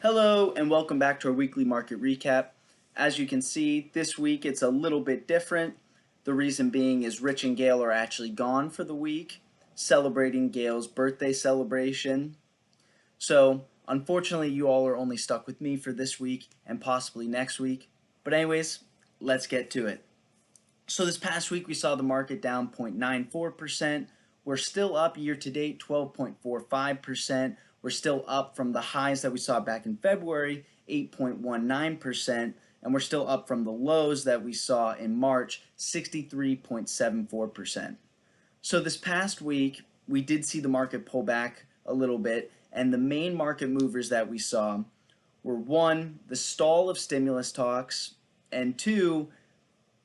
Hello and welcome back to our weekly market recap. As you can see, this week it's a little bit different. The reason being is Rich and Gail are actually gone for the week, celebrating Gail's birthday celebration. So, unfortunately, you all are only stuck with me for this week and possibly next week. But anyways, let's get to it. So this past week we saw the market down 0.94%. We're still up year to date 12.45%. We're still up from the highs that we saw back in February, 8.19%, and we're still up from the lows that we saw in March, 63.74%. So this past week we did see the market pull back a little bit, and the main market movers that we saw were one, the stall of stimulus talks, and two,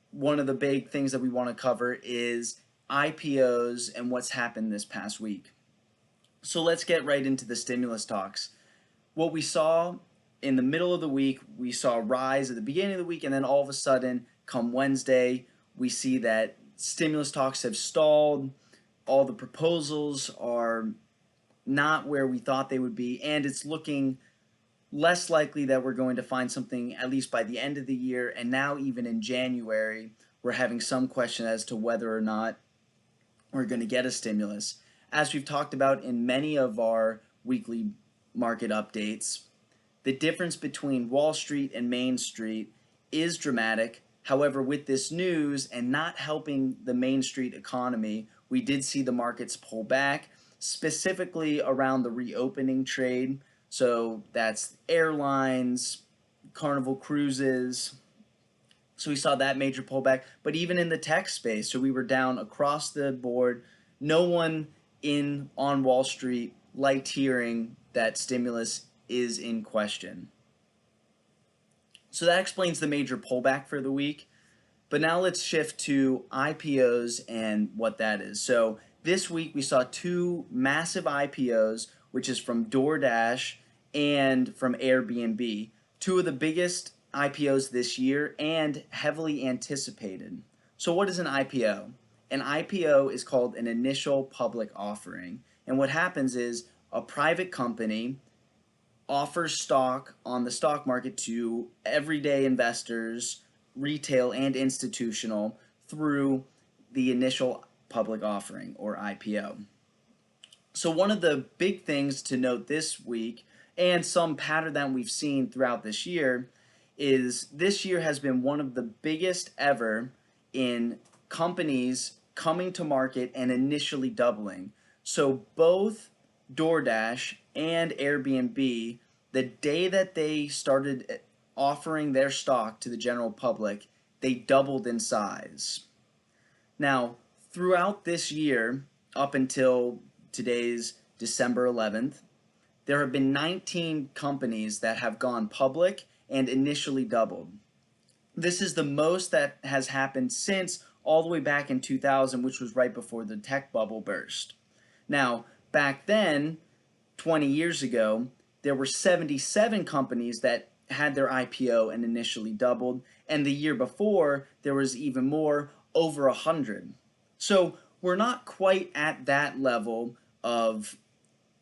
one of the big things that we want to cover is IPOs and what's happened this past week. So let's get right into the stimulus talks. What we saw in the middle of the week, we saw a rise at the beginning of the week, and then all of a sudden, come Wednesday, we see that stimulus talks have stalled. All the proposals are not where we thought they would be, and it's looking less likely that we're going to find something at least by the end of the year, and now even in January we're having some question as to whether or not we're going to get a stimulus. As we've talked about in many of our weekly market updates, the difference between Wall Street and Main Street is dramatic. However, with this news and not helping the Main Street economy, we did see the markets pull back, specifically around the reopening trade. So that's airlines, Carnival Cruises. So we saw that major pullback. But even in the tech space, so we were down across the board. No one on Wall Street liked hearing that stimulus is in question. So that explains the major pullback for the week. But now let's shift to IPOs and what that is. So this week we saw two massive IPOs, which is from DoorDash and from Airbnb, two of the biggest IPOs this year and heavily anticipated. So what is an IPO? An IPO is called an initial public offering. And what happens is a private company offers stock on the stock market to everyday investors, retail and institutional, through the initial public offering or IPO. So one of the big things to note this week, and some pattern that we've seen throughout this year, is this year has been one of the biggest ever in companies coming to market and initially doubling. So both DoorDash and Airbnb, the day that they started offering their stock to the general public, they doubled in size. Now, throughout this year, up until today's December 11th, there have been 19 companies that have gone public and initially doubled. This is the most that has happened since all the way back in 2000, which was right before the tech bubble burst. Now, back then, 20 years ago, there were 77 companies that had their IPO and initially doubled, and the year before, there was even more, over 100. So we're not quite at that level of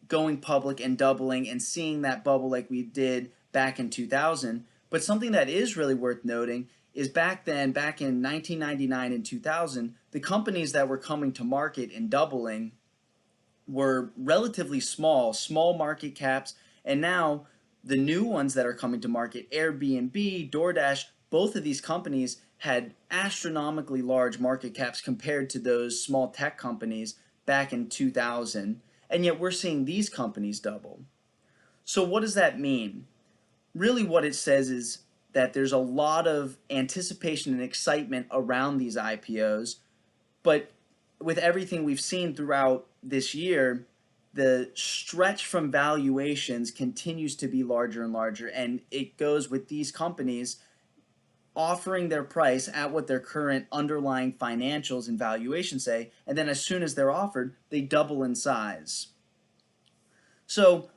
going public and doubling and seeing that bubble like we did back in 2000. But something that is really worth noting is back then, back in 1999 and 2000, the companies that were coming to market and doubling were relatively small market caps, and now the new ones that are coming to market, Airbnb, DoorDash, both of these companies had astronomically large market caps compared to those small tech companies back in 2000, and yet we're seeing these companies double. So what does that mean? Really what it says is that there's a lot of anticipation and excitement around these IPOs, but with everything we've seen throughout this year, the stretch from valuations continues to be larger and larger, and it goes with these companies offering their price at what their current underlying financials and valuation say, and then as soon as they're offered, they double in size. So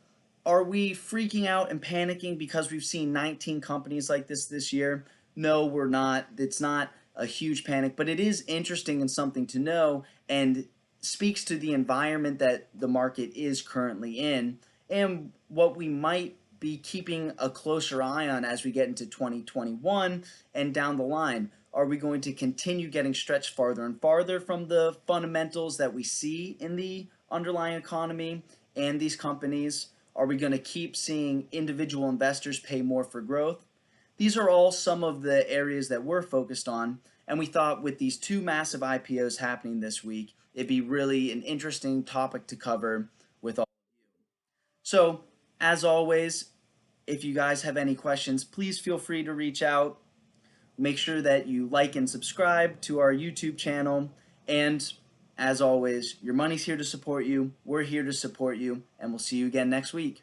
are we freaking out and panicking because we've seen 19 companies like this year? No, we're not. It's not a huge panic, but it is interesting and something to know, and speaks to the environment that the market is currently in and what we might be keeping a closer eye on as we get into 2021 and down the line? Are we going to continue getting stretched farther and farther from the fundamentals that we see in the underlying economy and these companies? Are we going to keep seeing individual investors pay more for growth? These are all some of the areas that we're focused on, and we thought with these two massive IPOs happening this week, it'd be really an interesting topic to cover with all. So, as always, if you guys have any questions, please feel free to reach out. Make sure that you like and subscribe to our YouTube channel. And as always, your money's here to support you. We're here to support you, and we'll see you again next week.